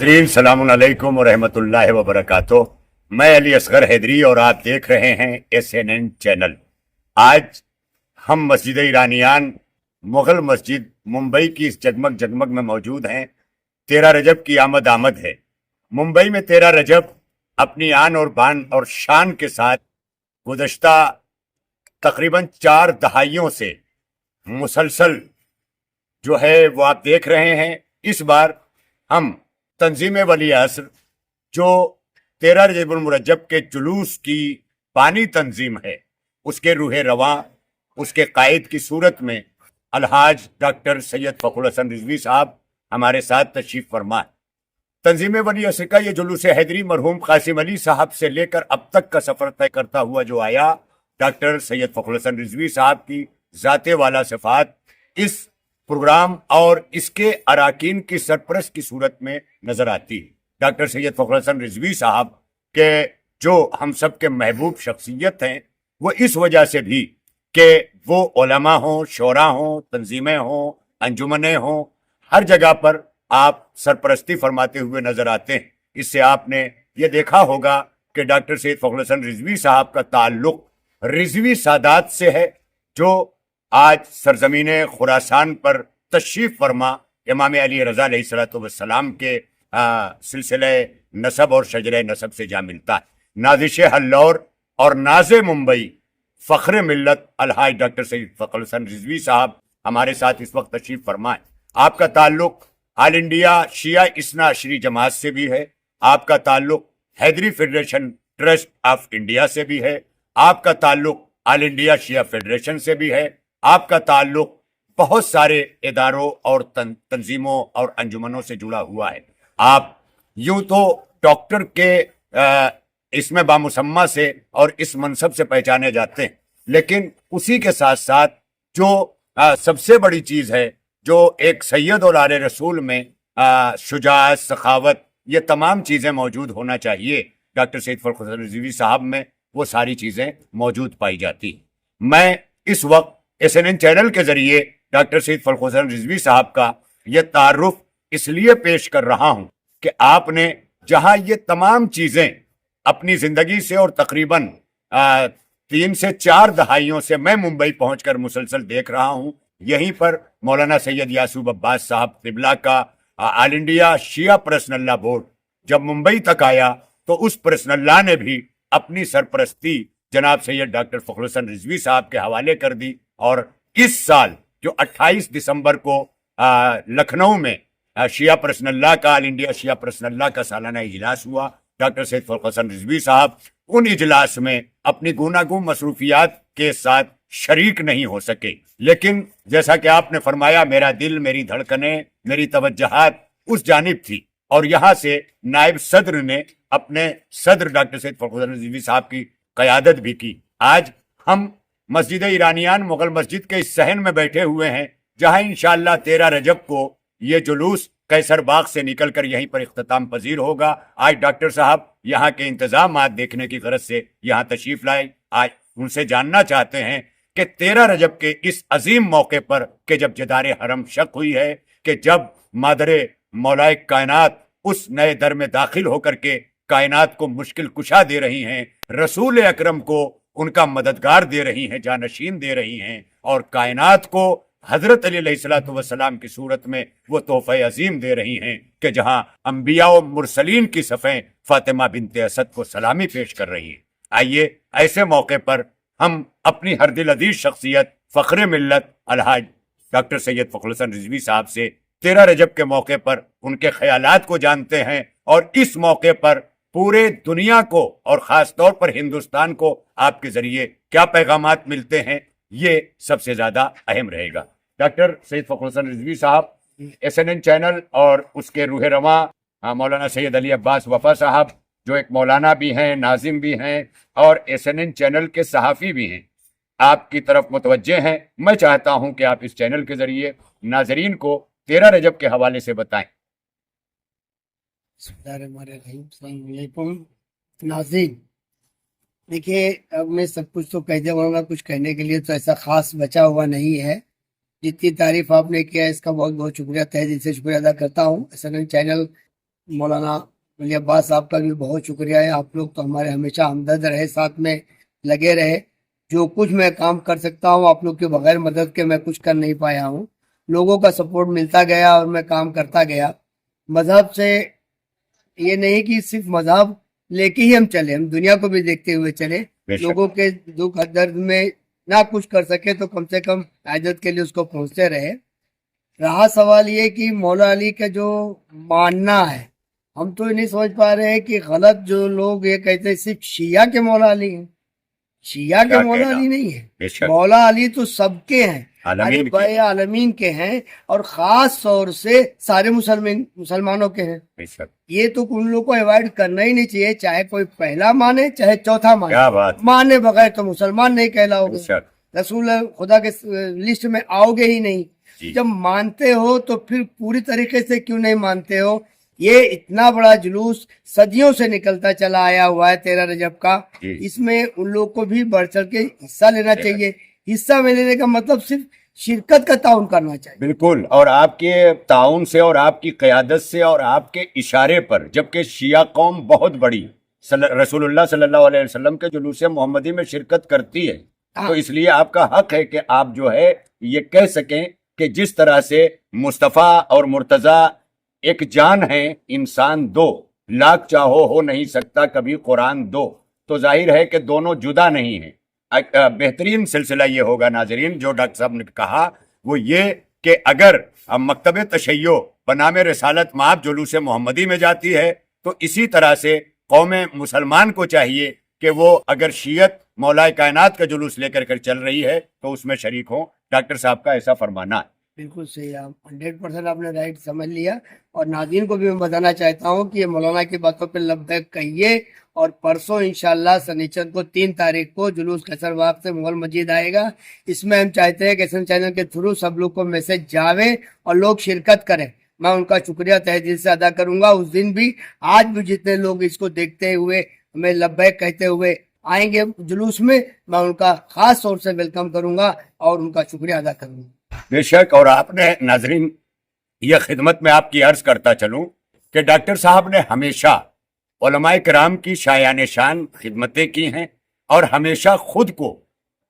नाजरीन सलाम अलैकुम वरहमतुल्लाहि वबरकातुह। मैं अली असगर हैदरी और आप देख रहे हैं SNN चैनल। आज हम मस्जिद ईरानियान मुगल मस्जिद मुंबई की इस जगमग जगमग में मौजूद हैं। 13 रजब की आमद है। मुंबई में 13 रजब अपनी आन और बान और शान के साथ गुज़श्ता तकरीबन 4 दहाइयों से मुसलसल जो है वो आप देख रहे हैं। इस बार हम तंजीम वली असर जो 13 रजबुल मुरज्जब के जुलूस की बानी तंजीम है, उसके रूह रवां, उसके कायद की सूरत में अलहाज डॉक्टर सैयद फ़खरुल हसन रिजवी साहब हमारे साथ तशरीफ फरमा है। तंजीम वली असर का ये जुलूस हैदरी मरहूम कासिम अली साहब से लेकर अब तक का सफ़र तय करता हुआ जो आया, डॉक्टर सैयद फ़खरुल हसन रिजवी साहब की ज़ाते वाला सिफ़ात इस प्रोग्राम और इसके अराकीन की सरपरस्त की सूरत में नजर आती है। डॉक्टर सैयद फ़खरुल हसन रिजवी साहब के जो हम सब के महबूब शख्सियत हैं, वो इस वजह से भी कि वो उलमा हों, शोरा हों, तंजीमें हों, अंजुमनें हों, हर जगह पर आप सरपरस्ती फरमाते हुए नजर आते हैं। इससे आपने ये देखा होगा कि डॉक्टर सैयद फ़खरुल हसन रिजवी साहब का ताल्लुक रिजवी सादात से है, जो आज सरजमीन खुरासान पर तशरीफ फरमा इमाम अली रज़ा अलैहिस्सलाम के सिलसिले नसब और शजरे नसब से जा मिलता है। नाजिश हल्लौर और नाज मुंबई फ़ख्र मिल्लत अलहाज डॉक्टर सैयद फ़खरुल हसन रिजवी साहब हमारे साथ इस वक्त तशरीफ फरमाए। आपका ताल्लुक ऑल इंडिया शिया इस्ना अशरी जमात से भी है, आपका ताल्लुक Haidari federation trust of India से भी है, आपका ताल्लुक ऑल इंडिया शिया फेडरेशन से भी है, आपका ताल्लुक बहुत सारे इदारों और तंजीमों और अंजुमनों से जुड़ा हुआ है। आप यूं तो डॉक्टर के इसमें बामुसम्मा से और इस मनसब से पहचाने जाते हैं, लेकिन उसी के साथ साथ जो सबसे बड़ी चीज़ है, जो एक सैयद और आले रसूल में शुजाअत, सखावत, ये तमाम चीज़ें मौजूद होना चाहिए। डॉक्टर सैयद फ़खरुल हसन रिजवी साहब में वो सारी चीज़ें मौजूद पाई जाती। मैं इस वक्त SNN चैनल के जरिए डॉक्टर सैयद फ़खरुल हसन रिजवी साहब का यह तारुफ इसलिए पेश कर रहा हूं कि आपने जहां ये तमाम चीज़ें अपनी ज़िंदगी से और तकरीबन 3 से 4 दहाइयों से मैं मुंबई पहुंचकर मुसलसल देख रहा हूं, यहीं पर मौलाना सैयद यासूब अब्बास साहब तिबला का ऑल इंडिया शिया पर्सनल्ला बोर्ड जब मुंबई तक आया तो उस पर्सनल्ला ने भी अपनी सरपरस्ती जनाब सैयद डॉक्टर फ़खरुल हसन रिजवी साहब के हवाले कर दी। और इस साल जो 28 दिसंबर को लखनऊ में शिया पर्सनल्ला का ऑल इंडिया शिया पर्सनल्ला का सालाना इजलास हुआ, डॉक्टर सैयद फ़खरुल हसन रिजवी साहब उन इजलास में अपनी गूनागून मसरूफियात के साथ शरीक नहीं हो सके, लेकिन जैसा कि आपने फरमाया, मेरा दिल, मेरी धड़कनें, मेरी तवज्जहात उस जानिब थी। और यहाँ से नायब सदर ने अपने सदर डॉक्टर सैयद फ़खरुल हसन रिजवी साहब की क़यादत भी की। आज हम मस्जिद ईरानियान मुगल मस्जिद के इस सहन में बैठे हुए हैं, जहां इंशाअल्लाह 13 रजब को ये जुलूस कैसर बाग से निकलकर यहीं पर इख्तिताम पजीर होगा। आज डॉक्टर साहब यहाँ के इंतजामात देखने की गरज से यहाँ तशरीफ लाए। आज उनसे जानना चाहते हैं कि 13 रजब के इस अजीम मौके पर कि जब जदार हरम शक हुई है, कि जब मादरे मौलाए कायनात उस नए दर में दाखिल होकर के कायनात को मुश्किल कुशा दे रही हैं, रसूल अकरम को उनका मददगार दे रही हैं, जानशीन दे रही हैं, और कायनात को हजरत अली अलैहिस्सलाम की सूरत में वो तोहफे अजीम दे रही हैं कि जहां अंबिया और मुरसलीन की सफ़ें फातिमा बिनते असद को सलामी पेश कर रही हैं। आइए ऐसे मौके पर हम अपनी हर दिल अजीज शख्सियत फ़ख्र मिल्लत अलहाज डॉक्टर सैयद फ़खरुल हसन रिजवी साहब से 13 रजब के मौके पर उनके ख्यालात को जानते हैं, और इस मौके पर पूरे दुनिया को और ख़ास तौर पर हिंदुस्तान को आपके ज़रिए क्या पैगामात मिलते हैं, ये सबसे ज़्यादा अहम रहेगा। डॉक्टर सैयद फ़खरुल हसन रिजवी साहब SNN चैनल और उसके रूह रवां मौलाना सैयद अली अब्बास वफ़ा साहब, जो एक मौलाना भी हैं, नाजिम भी हैं और SNN चैनल के सहाफ़ी भी हैं, आपकी तरफ मुतवज्जे हैं। मैं चाहता हूं कि आप इस चैनल के ज़रिए नाजरीन को 13 रजब के हवाले से बताएं। नाज़रीन, देखिए, अब मैं सब कुछ तो कह जाऊँगा, कुछ कहने के लिए तो ऐसा खास बचा हुआ नहीं है। जितनी तारीफ आपने किया इसका बहुत बहुत शुक्रिया, तहे दिल से शुक्रिया अदा करता हूँ। SNN चैनल मौलाना वली अब्बास साहब का भी बहुत शुक्रिया है। आप लोग तो हमारे हमेशा हमदर्द रहे, साथ में लगे रहे। जो कुछ मैं काम कर सकता हूँ आप लोग के बगैर मदद के मैं कुछ कर नहीं पाया हूँ। लोगों का सपोर्ट मिलता गया और मैं काम करता गया। मजहब से ये नहीं कि सिर्फ मजहब लेके ही हम चले, हम दुनिया को भी देखते हुए चले। बेशक। लोगों के दुख दर्द में ना कुछ कर सके तो कम से कम हाजत के लिए उसको पहुंचते रहे। रहा सवाल ये कि मौला अली का जो मानना है, हम तो ये नहीं समझ पा रहे हैं कि गलत जो लोग ये कहते हैं सिर्फ शिया के मौला अली हैं। शिया के क्या मौला कहना। अली नहीं है, बेशक। मौला अली तो सबके हैं, आलमीन अरे के। भाई आलमीन के हैं, और खास तौर से सारे मुसलमानों के हैं। बेशक। ये तो उन लोगों को अवॉइड करना ही नहीं चाहिए, चाहे कोई पहला माने चाहे चौथा माने। क्या बात। माने बगैर तो मुसलमान नहीं कहलाओगे, बेशक। रसूल खुदा के लिस्ट में आओगे ही नहीं। जी। जब मानते हो तो फिर पूरी तरीके से क्यों नहीं मानते हो? ये इतना बड़ा जुलूस सदियों से निकलता चला आया हुआ है 13 रजब का, जी। इसमें उन लोग को भी बढ़ चढ़ के हिस्सा लेना चाहिए। हिस्सा में लेने का मतलब सिर्फ शिरकत का ताउन करना चाहिए। बिल्कुल, और आपके ताउन से और आपकी क़यादत से और आपके इशारे पर, जबकि शिया कौम बहुत बड़ी रसूलुल्लाह सल्लल्लाहु अलैहि वसल्लम के जुलूस मोहम्मदी में शिरकत करती है, हाँ। तो इसलिए आपका हक है कि आप जो है ये कह सकें कि जिस तरह से मुस्तफ़ा और मुर्तज़ा एक जान है, इंसान दो, लाख चाहो हो नहीं सकता कभी कुरान दो, तो जाहिर है कि दोनों जुदा नहीं हैं। बेहतरीन सिलसिला ये होगा नाजरीन, जो डॉक्टर साहब ने कहा वो ये कि अगर मकतब तशय्यो बनाम रसालत माब जुलूस मोहम्मदी में जाती है, तो इसी तरह से कौम मुसलमान को चाहिए कि वो अगर शियत मौलाए कायनात का जुलूस लेकर कर चल रही है तो उसमें शरीक हो। डॉक्टर साहब का ऐसा फरमाना है। बिल्कुल सही, आप 100% आपने राइट समझ लिया। और नाज़रीन को भी मैं बताना चाहता हूँ कि ये मौलाना की बातों पे लब्बैक कहिए। और परसों इंशाल्लाह शनिचर को 3 तारीख को जुलूस कैसरबाग से मुगल मस्जिद आएगा। इसमें हम चाहते हैं कि एसएन चैनल के थ्रू सब लोग को मैसेज जावे और लोग शिरकत करें। मैं उनका शुक्रिया तहे दिल से अदा करूंगा। उस दिन भी आज भी जितने लोग इसको देखते हुए हमें लब्बैक कहते हुए आएंगे जुलूस में, मैं उनका खास तौर से वेलकम करूंगा और उनका शुक्रिया अदा करूंगा। बेशक। और आपने नाजरीन यह खिदमत में आपकी अर्ज करता चलूं कि डॉक्टर साहब ने हमेशा उलमाए किराम की शायान शान खिदमतें की हैं और हमेशा खुद को,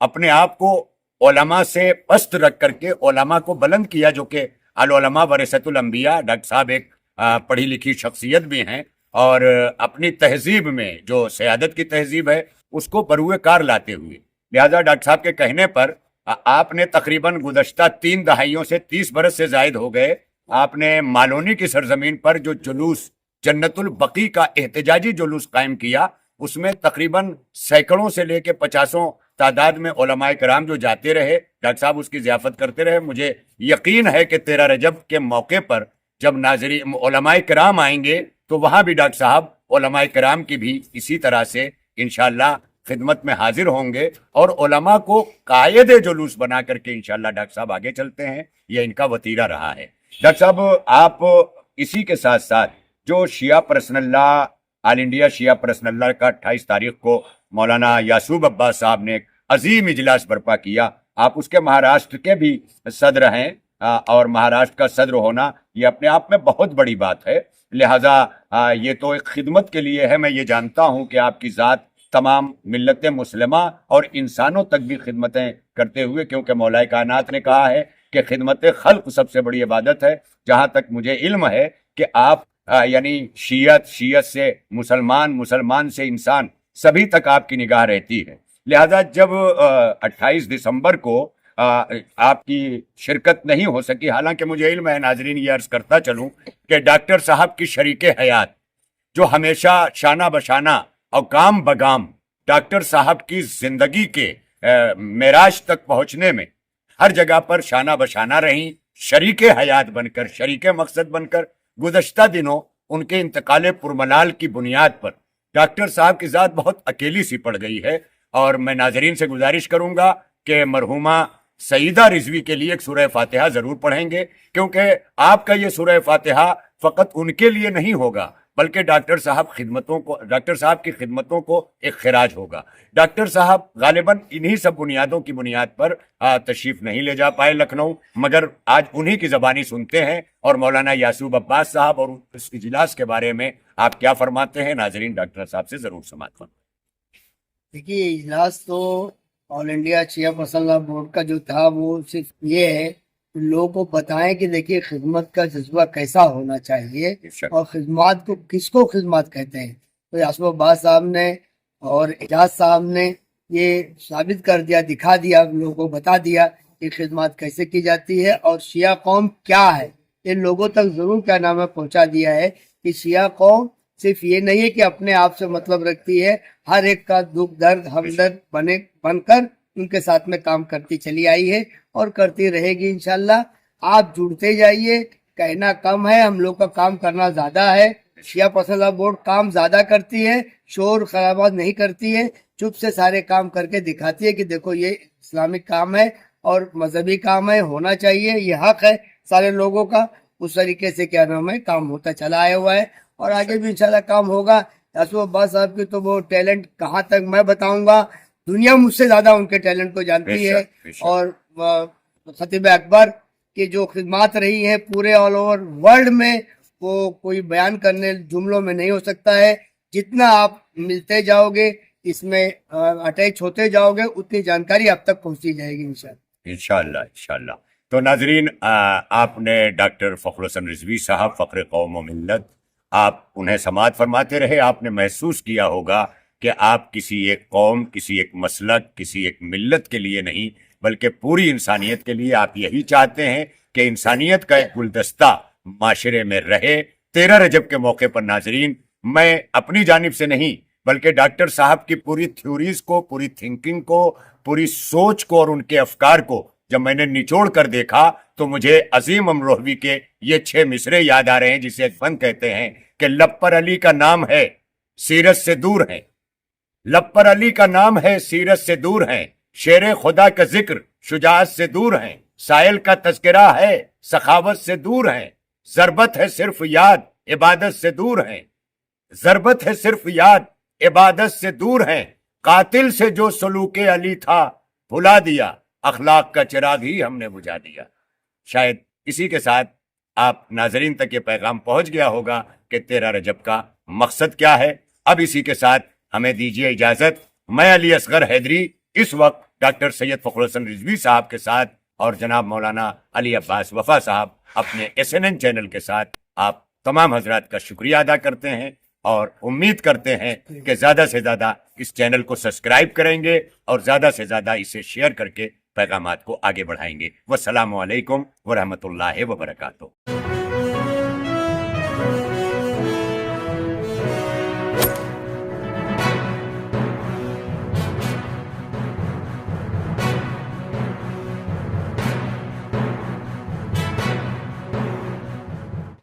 अपने आप को उलमा से पस्त रख करके उलमा को बुलंद किया, जो कि अल उलमा वरसतुल अंबिया। डॉक्टर साहब एक पढ़ी लिखी शख्सियत भी हैं और अपनी तहजीब में जो सयादत की तहजीब है उसको बरूए कार लाते हुए, लिहाजा डॉक्टर साहब के कहने पर आपने तकरीबन गुज़श्ता 3 दहाइयों से 30 बरस से जायद हो गए, आपने मालोनी की सरजमीन पर जो जुलूस जन्नतुल बकी का एहतजाजी जुलूस कायम किया, उसमें तकरीबन सैकड़ों से लेके 50 तादाद में उलमाए कराम जो जाते रहे, डॉक्टर साहब उसकी ज़ियाफ़त करते रहे। मुझे यकीन है कि 13 रजब के मौके पर जब नाज़रीन उलमाए कराम आएंगे तो वहाँ भी डॉक्टर साहब उलमाए कराम की भी इसी तरह से इंशाअल्लाह खिदमत में हाजिर होंगे और उलमा को कायदे जुलूस बना करके इंशाअल्लाह डॉक्टर साहब आगे चलते हैं। यह इनका वतीरा रहा है। डॉक्टर साहब, आप इसी के साथ साथ जो शिया पर्सनल्लाह ऑल इंडिया शिया पर्सनल्लाह का 28 तारीख को मौलाना यासूब अब्बास साहब ने एक अजीम इजलास बर्पा किया, आप उसके महाराष्ट्र के भी सदर हैं और महाराष्ट्र का सदर होना ये अपने आप में बहुत बड़ी बात है। लिहाजा ये तो एक खिदमत के लिए है। मैं ये जानता हूँ कि आपकी ज़ात तमाम मिल्लत मुस्लिमा और इंसानों तक भी खिदमतें करते हुए, क्योंकि मौलाए कायनात ने कहा है कि खिदमत खल्क सबसे बड़ी इबादत है। जहाँ तक मुझे इल्म है कि आप यानी शियत से मुसलमान, मुसलमान से इंसान, सभी तक आपकी निगाह रहती है। लिहाजा जब 28 दिसंबर को आपकी शिरकत नहीं हो सकी, हालांकि मुझे इल्म है, नाजरीन ये अर्ज करता चलूँ कि डॉक्टर साहब की शरीके हयात जो हमेशा शाना बशाना और गाम बगाम डॉक्टर साहब की जिंदगी के मेराज तक पहुंचने में हर जगह पर शाना बशाना रहीं, शरीके हयात बनकर, शरीके मकसद बनकर। गुज़श्ता दिनों उनके इंतकाल पुरमलाल की बुनियाद पर डॉक्टर साहब की ज़ात बहुत अकेली सी पड़ गई है और मैं नाजरीन से गुजारिश करूंगा कि मरहुमा सईदा रिजवी के लिए एक सूरह फातिहा ज़रूर पढ़ेंगे, क्योंकि आपका ये सूरह फातिहा फ़कत उनके लिए नहीं होगा بلکہ ڈاکٹر صاحب کی خدمتوں کو ایک خراج ہوگا۔ ڈاکٹر صاحب غالباً انہی سب بنیادوں کی بنیاد پر تشریف نہیں لے جا پائے لکھنؤ، مگر آج انہی کی زبانی سنتے ہیں۔ اور مولانا یعصوب عباس صاحب اور اس اجلاس کے بارے میں آپ کیا فرماتے ہیں؟ ناظرین ڈاکٹر صاحب سے ضرور سماعت فرمائیں۔ دیکھیے، اجلاس تو آل انڈیا شیعہ پسند لا بورڈ کا جو تھا وہ صرف یہ ہے کہ لوگوں کو بتائیں کہ دیکھیے خدمت کا جذبہ کیسا ہونا چاہیے اور خدمات کو کس کو خدمات کہتے ہیں۔ تو یعصوب عباس صاحب نے اور اعجاز صاحب نے یہ ثابت کر دیا، دکھا دیا، لوگوں کو بتا دیا کہ خدمات کیسے کی جاتی ہے اور شیعہ قوم کیا ہے۔ یہ لوگوں تک ضرور کیا نام ہے پہنچا دیا ہے کہ شیعہ قوم صرف یہ نہیں ہے کہ اپنے آپ سے مطلب رکھتی ہے، ہر ایک کا دکھ درد ہمدرد بن کر ان کے ساتھ میں کام کرتی چلی آئی ہے اور کرتی رہے گی انشاءاللہ۔ آپ جڑتے جائیے، کہنا کم ہے، ہم لوگ کا کام کرنا زیادہ ہے۔ شیعہ پسندہ بورڈ کام زیادہ کرتی ہے، شور خرابات نہیں کرتی ہے، چپ سے سارے کام کر کے دکھاتی ہے کہ دیکھو یہ اسلامک کام ہے اور مذہبی کام ہے، ہونا چاہیے، یہ حق ہے سارے لوگوں کا۔ اس طریقے سے کیا نام ہے کام ہوتا چلا آیا ہوا ہے اور آگے بھی انشاءاللہ کام ہوگا۔ یعصوب عباس صاحب کی تو وہ ٹیلنٹ کہاں تک میں بتاؤں گا، دنیا مجھ سے زیادہ ان کے ٹیلنٹ کو جانتی ہے۔ اور خطیب اکبر کی جو خدمات رہی ہیں پورے آل اوور ورلڈ میں، وہ کوئی بیان کرنے جملوں میں نہیں ہو سکتا ہے۔ جتنا آپ ملتے جاؤ گے، اس میں اٹیچ ہوتے جاؤ گے، اتنی جانکاری آپ تک پہنچتی جائے گی انشاءاللہ۔ انشاءاللہ۔ تو ناظرین، آپ نے ڈاکٹر فخر حسن رضوی صاحب فخر قوم و ملت، آپ انہیں سماعت فرماتے رہے۔ آپ نے محسوس کیا ہوگا کہ آپ کسی ایک قوم، کسی ایک مسلک، کسی ایک ملت کے لیے نہیں بلکہ پوری انسانیت کے لیے آپ یہی چاہتے ہیں کہ انسانیت کا ایک گلدستہ معاشرے میں رہے۔ 13 رجب کے موقع پر ناظرین، میں اپنی جانب سے نہیں بلکہ ڈاکٹر صاحب کی پوری تھیوریز کو، پوری تھنکنگ کو، پوری سوچ کو اور ان کے افکار کو جب میں نے نچوڑ کر دیکھا تو مجھے عظیم امروہوی کے یہ 6 مصرے یاد آ رہے ہیں جسے ایک فن کہتے ہیں کہ لب پر علی کا نام ہے، سیرت سے دور ہے۔ لب پر علی کا نام ہے، سیرت سے دور ہیں، شیر خدا کا ذکر شجاعت سے دور ہیں، سائل کا تذکرہ ہے، سخاوت سے دور ہیں، ضربت ہے صرف یاد، عبادت سے دور ہیں، ضربت ہے صرف یاد، عبادت سے دور ہیں، قاتل سے جو سلوک علی تھا بھلا دیا، اخلاق کا چراغ ہی ہم نے بجھا دیا۔ شاید اسی کے ساتھ آپ ناظرین تک یہ پیغام پہنچ گیا ہوگا کہ 13 رجب کا مقصد کیا ہے۔ اب اسی کے ساتھ ہمیں دیجیے اجازت۔ میں علی اصغر حیدری اس وقت ڈاکٹر سید فخر حسن رضوی صاحب کے ساتھ اور جناب مولانا علی عباس وفا صاحب اپنے SNN چینل کے ساتھ آپ تمام حضرات کا شکریہ ادا کرتے ہیں اور امید کرتے ہیں کہ زیادہ سے زیادہ اس چینل کو سبسکرائب کریں گے اور زیادہ سے زیادہ اسے شیئر کر کے پیغامات کو آگے بڑھائیں گے۔ والسلام علیکم ورحمۃ اللہ وبرکاتہ۔